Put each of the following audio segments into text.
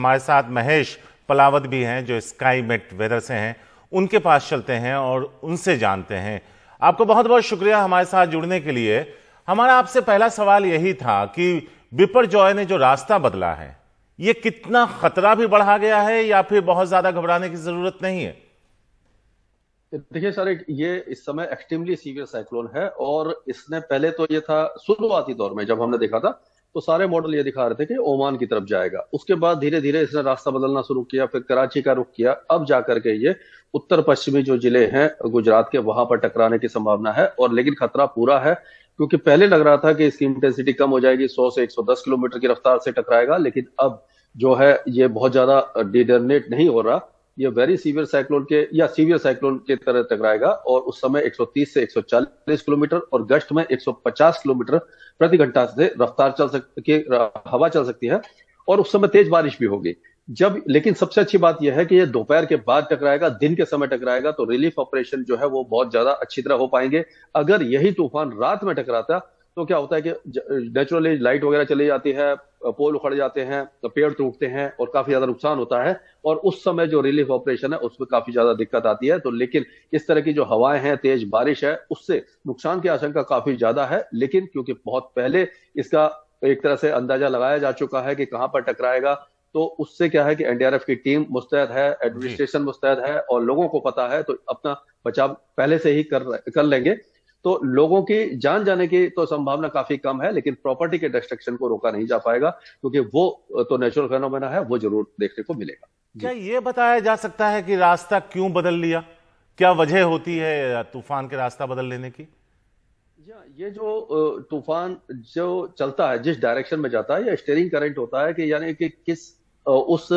हमारे साथ महेश पलावत भी हैं जो स्काई मेट वेदर से हैं, उनके पास चलते हैं और उनसे जानते हैं। आपको बहुत बहुत शुक्रिया हमारे साथ जुड़ने के लिए। हमारा आपसे पहला सवाल यही था कि बिपरजॉय ने जो रास्ता बदला है, ये कितना खतरा भी बढ़ा गया है या फिर बहुत ज्यादा घबराने की जरूरत नहीं है? देखिए सर, ये इस समय एक्सट्रीमली सीवियर साइक्लोन है और इसने पहले तो ये था शुरुआती दौर में जब हमने देखा था तो सारे मॉडल ये दिखा रहे थे कि ओमान की तरफ जाएगा। उसके बाद धीरे धीरे इसने रास्ता बदलना शुरू किया, फिर कराची का रुख किया, अब जाकर के ये उत्तर पश्चिमी जो जिले हैं गुजरात के वहां पर टकराने की संभावना है। और लेकिन खतरा पूरा है, क्योंकि पहले लग रहा था कि इसकी इंटेंसिटी कम हो जाएगी, 100 से 110 किलोमीटर की रफ्तार से टकराएगा, लेकिन अब जो है ये बहुत ज्यादा डिटरमिनेट नहीं हो रहा। ये वेरी सीवियर साइक्लोन के या सीवियर साइक्लोन के तरह टकराएगा और उस समय 130 से 140 किलोमीटर और गश्त में 150 किलोमीटर प्रति घंटा से रफ्तार चल सकती, हवा चल सकती है और उस समय तेज बारिश भी होगी। लेकिन सबसे अच्छी बात यह है कि ये दोपहर के बाद टकराएगा, दिन के समय टकराएगा तो रिलीफ ऑपरेशन जो है वो बहुत ज्यादा अच्छी तरह हो पाएंगे। अगर यही तूफान रात में टकराता तो क्या होता है कि नेचुरली लाइट वगैरह चली जाती है, पोल उखड़ जाते हैं, पेड़ टूटते हैं और काफी ज्यादा नुकसान होता है और उस समय जो रिलीफ ऑपरेशन है उसमें काफी ज्यादा दिक्कत आती है। तो लेकिन इस तरह की जो हवाएं हैं, तेज बारिश है, उससे नुकसान की आशंका काफी ज्यादा है। लेकिन क्योंकि बहुत पहले इसका एक तरह से अंदाजा लगाया जा चुका है कि कहां पर टकराएगा, तो उससे क्या है कि एनडीआरएफ की टीम मुस्तैद है, एडमिनिस्ट्रेशन मुस्तैद है और लोगों को पता है, तो अपना बचाव पहले से ही कर लेंगे। तो लोगों की जान जाने की तो संभावना काफी कम है, लेकिन प्रॉपर्टी के डिस्ट्रक्शन को रोका नहीं जा पाएगा, क्योंकि वो तो नेचुरल फेनोमेना है, वो जरूर देखने को मिलेगा। क्या ये बताया जा सकता है कि रास्ता क्यों बदल लिया? क्या वजह होती है तूफान के रास्ता बदल लेने की? ये जो तूफान जो चलता है, जिस डायरेक्शन में जाता है, ये स्टीयरिंग करंट होता है कि यानी कि किस उस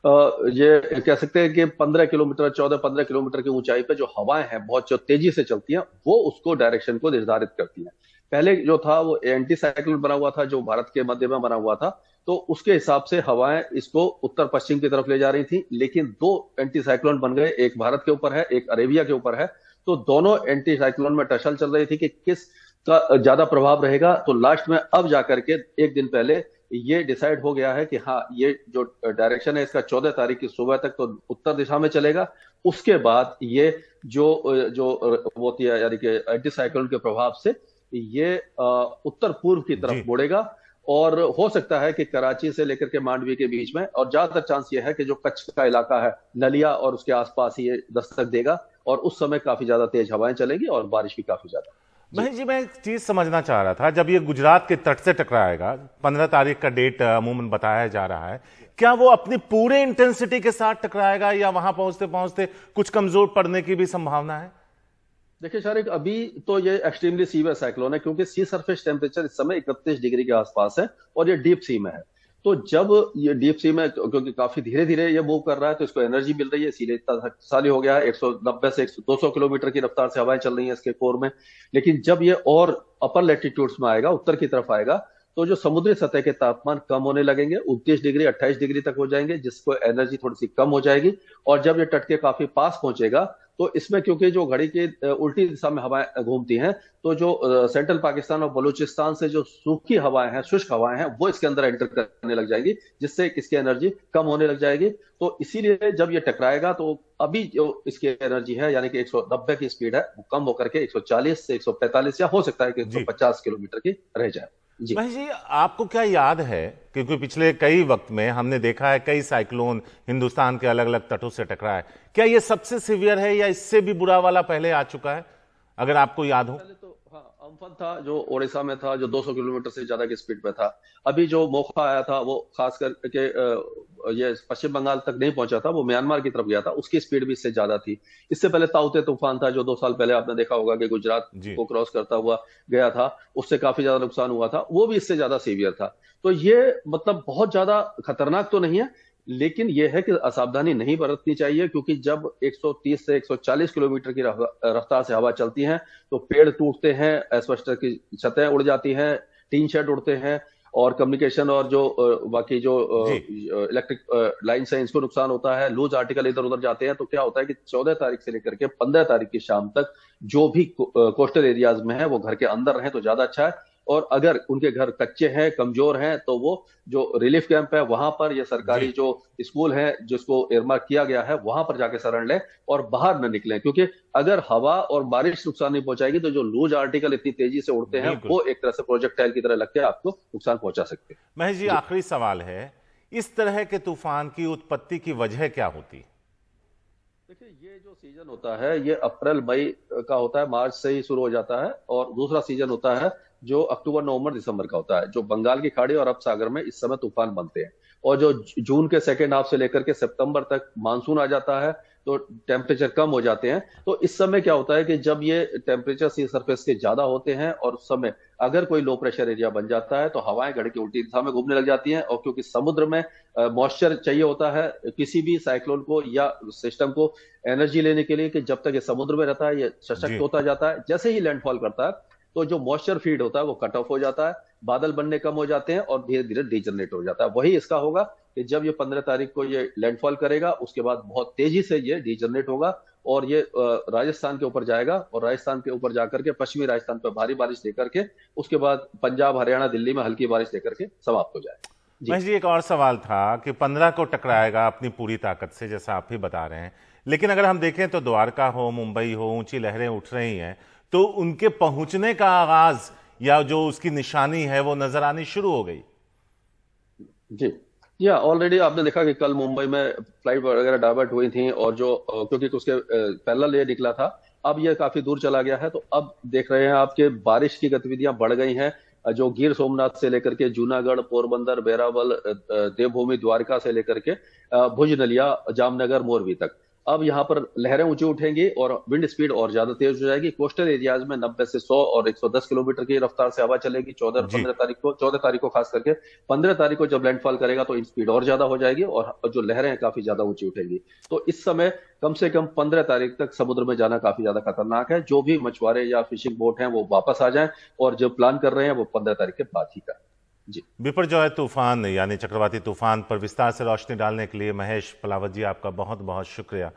ये कह सकते हैं कि 15 किलोमीटर 14-15 किलोमीटर की ऊंचाई पे जो हवाएं हैं बहुत जो तेजी से चलती हैं, वो उसको डायरेक्शन को निर्धारित करती हैं। पहले जो था वो एंटी साइक्लोन बना हुआ था जो भारत के मध्य में बना हुआ था, तो उसके हिसाब से हवाएं इसको उत्तर पश्चिम की तरफ ले जा रही थी। लेकिन दो एंटी साइक्लोन बन गए, एक भारत के ऊपर है, एक अरेबिया के ऊपर है, तो दोनों एंटी साइक्लोन में टसल चल रही थी कि किस का ज्यादा प्रभाव रहेगा। तो लास्ट में अब जाकर के एक दिन पहले ये डिसाइड हो गया है कि हाँ, ये जो डायरेक्शन है इसका 14 तारीख की सुबह तक तो उत्तर दिशा में चलेगा। उसके बाद ये जो वो यानी कि एंटी साइक्लोन के प्रभाव से ये उत्तर पूर्व की तरफ मुड़ेगा और हो सकता है कि कराची से लेकर के मांडवी के बीच में, और ज्यादातर चांस ये है कि जो कच्छ का इलाका है, नलिया और उसके आसपास ही ये दस्तक देगा और उस समय काफी ज्यादा तेज हवाएं चलेंगी और बारिश भी काफी ज्यादा। महेश जी, मैं एक चीज समझना चाह रहा था, जब ये गुजरात के तट से टकराएगा, 15 तारीख का डेट अमूमन बताया जा रहा है, क्या वो अपनी पूरे इंटेंसिटी के साथ टकराएगा या वहां पहुंचते पहुंचते कुछ कमजोर पड़ने की भी संभावना है? देखिए शारिक, अभी तो ये एक्सट्रीमली सीवियर साइक्लोन है, क्योंकि सी सरफेस टेम्परेचर इस समय 31 डिग्री के आसपास है और ये डीप सी में है। तो जब ये डीप सी में, क्योंकि काफी धीरे धीरे ये मूव कर रहा है, तो इसको एनर्जी मिल रही है, इसीलिए इतना शक्तिशाली हो गया है। 190 से 200 किलोमीटर की रफ्तार से हवाएं चल रही हैं इसके कोर में। लेकिन जब ये और अपर लैटिट्यूड्स में आएगा, उत्तर की तरफ आएगा, तो जो समुद्री सतह के तापमान कम होने लगेंगे, 29 डिग्री 28 डिग्री तक हो जाएंगे, जिसको एनर्जी थोड़ी सी कम हो जाएगी। और जब ये तट के काफी पास पहुंचेगा, तो इसमें क्योंकि जो घड़ी की उल्टी दिशा में हवाएं घूमती हैं, तो जो सेंट्रल पाकिस्तान और बलूचिस्तान से जो सूखी हवाएं हैं, शुष्क हवाएं हैं, वो इसके अंदर एंटर करने लग जाएंगी, जिससे इसकी एनर्जी कम होने लग जाएगी। तो इसीलिए जब ये टकराएगा तो अभी जो इसकी एनर्जी है यानी कि 190 की स्पीड है, वो कम होकर के 140 से 145 या हो सकता है कि 150 किलोमीटर की रह जाए। महेश जी, आपको क्या याद है, क्योंकि पिछले कई वक्त में हमने देखा है कई साइक्लोन हिंदुस्तान के अलग अलग तटों से टकराए, क्या ये सबसे सीवियर है या इससे भी बुरा वाला पहले आ चुका है, अगर आपको याद हो? अम्फन था जो ओडिशा में था, जो 200 किलोमीटर से ज्यादा की स्पीड पे था। अभी जो मोखा आया था वो खास करके ये पश्चिम बंगाल तक नहीं पहुंचा था, वो म्यांमार की तरफ गया था, उसकी स्पीड भी इससे ज्यादा थी। इससे पहले ताउते तूफान था जो 2 साल पहले आपने देखा होगा कि गुजरात को क्रॉस करता हुआ गया था, उससे काफी ज्यादा नुकसान हुआ था, वो भी इससे ज्यादा सीवियर था। तो ये मतलब बहुत ज्यादा खतरनाक तो नहीं है, लेकिन यह है कि असावधानी नहीं बरतनी चाहिए, क्योंकि जब 130 से 140 किलोमीटर की रफ्तार से हवा चलती है तो पेड़ टूटते हैं, एस्बेस्टस की छतें उड़ जाती हैं, टीन शेड उड़ते हैं और कम्युनिकेशन और जो बाकी जो इलेक्ट्रिक लाइन्स हैं, इसको नुकसान होता है। लूज आर्टिकल इधर उधर जाते हैं। तो क्या होता है कि 14 तारीख से लेकर के 15 तारीख की शाम तक जो भी कोस्टल एरियाज में है वो घर के अंदर रहें तो ज्यादा अच्छा है। और अगर उनके घर कच्चे हैं, कमजोर हैं, तो वो जो रिलीफ कैंप है वहां पर, या सरकारी जी जो स्कूल है जिसको एयरमार्क किया गया है, वहां पर जाके शरण लें और बाहर न निकलें। क्योंकि अगर हवा और बारिश नुकसान नहीं पहुंचाएगी तो जो लूज आर्टिकल इतनी तेजी से उड़ते हैं बिल्कुल। वो एक तरह से प्रोजेक्टाइल की तरह लग के आपको नुकसान पहुंचा सकते हैं। महेश जी, जी। आखिरी सवाल है, इस तरह के तूफान की उत्पत्ति की वजह क्या होती? देखिए, ये जो सीजन होता है ये अप्रैल मई का होता है, मार्च से ही शुरू हो जाता है। और दूसरा सीजन होता है जो अक्टूबर नवंबर दिसंबर का होता है, जो बंगाल की खाड़ी और अरब सागर में इस समय तूफान बनते हैं। और जो जून के सेकेंड हाफ से लेकर के सितंबर तक मानसून आ जाता है, तो टेम्परेचर कम हो जाते हैं। तो इस समय क्या होता है कि जब ये टेम्परेचर सी सरफेस के ज्यादा होते हैं और उस समय अगर कोई लो प्रेशर एरिया बन जाता है तो हवाएं घड़ी की उल्टी दिशा में घूमने लग जाती हैं। और क्योंकि समुद्र में मॉइस्चर चाहिए होता है किसी भी साइक्लोन को या सिस्टम को एनर्जी लेने के लिए, कि जब तक ये समुद्र में रहता है ये सशक्त जी होता जाता है। जैसे ही लैंडफॉल करता है तो जो मॉइस्चर फीड होता है वो कट ऑफ हो जाता है, बादल बनने कम हो जाते हैं और धीरे धीरे डीजनरेट हो जाता है। वही इसका होगा कि जब ये 15 तारीख को ये लैंडफॉल करेगा उसके बाद बहुत तेजी से ये डीजनरेट होगा और ये राजस्थान के ऊपर जाएगा, और राजस्थान के ऊपर जाकर के पश्चिमी राजस्थान पर भारी बारिश लेकर के उसके बाद पंजाब हरियाणा दिल्ली में हल्की बारिश लेकर के समाप्त हो जाएगा। जी। महेश जी, एक और सवाल था कि 15 को टकराएगा अपनी पूरी ताकत से, जैसा आप ही बता रहे हैं, लेकिन अगर हम देखें तो द्वारका हो, मुंबई हो, ऊंची लहरें उठ रही हैं, तो उनके पहुंचने का आगाज या जो उसकी निशानी है वो नजर आनी शुरू हो गई। जी। या ऑलरेडी आपने देखा कि कल मुंबई में फ्लाइट वगैरह डाइवर्ट हुई थी, और जो क्योंकि उसके पैरेलल ये निकला था, अब ये काफी दूर चला गया है। तो अब देख रहे हैं आपके बारिश की गतिविधियां बढ़ गई हैं। जो गिर सोमनाथ से लेकर के जूनागढ़, पोरबंदर, बेरावल, देवभूमि, द्वारका से लेकर के भुज, नलिया, जामनगर, मोरबी तक अब यहाँ पर लहरें ऊंची उठेंगी और विंड स्पीड और ज्यादा तेज हो जाएगी। कोस्टल एरियाज में 90 से 100 और 110 किलोमीटर की रफ्तार से हवा चलेगी 14 तारीख को खास करके। 15 तारीख को जब लैंडफॉल करेगा तो स्पीड और ज्यादा हो जाएगी और जो लहरें हैं काफी ज्यादा ऊंची उठेंगी। तो इस समय कम से कम 15 तारीख तक समुद्र में जाना काफी ज्यादा खतरनाक है। जो भी मछुआरे या फिशिंग बोट हैं वो वापस आ जाएं, और जो प्लान कर रहे हैं वो 15 तारीख के बाद ही करें। जी। बिपरजॉय तूफान यानी चक्रवाती तूफान पर विस्तार से रोशनी डालने के लिए महेश पलावत जी, आपका बहुत बहुत शुक्रिया।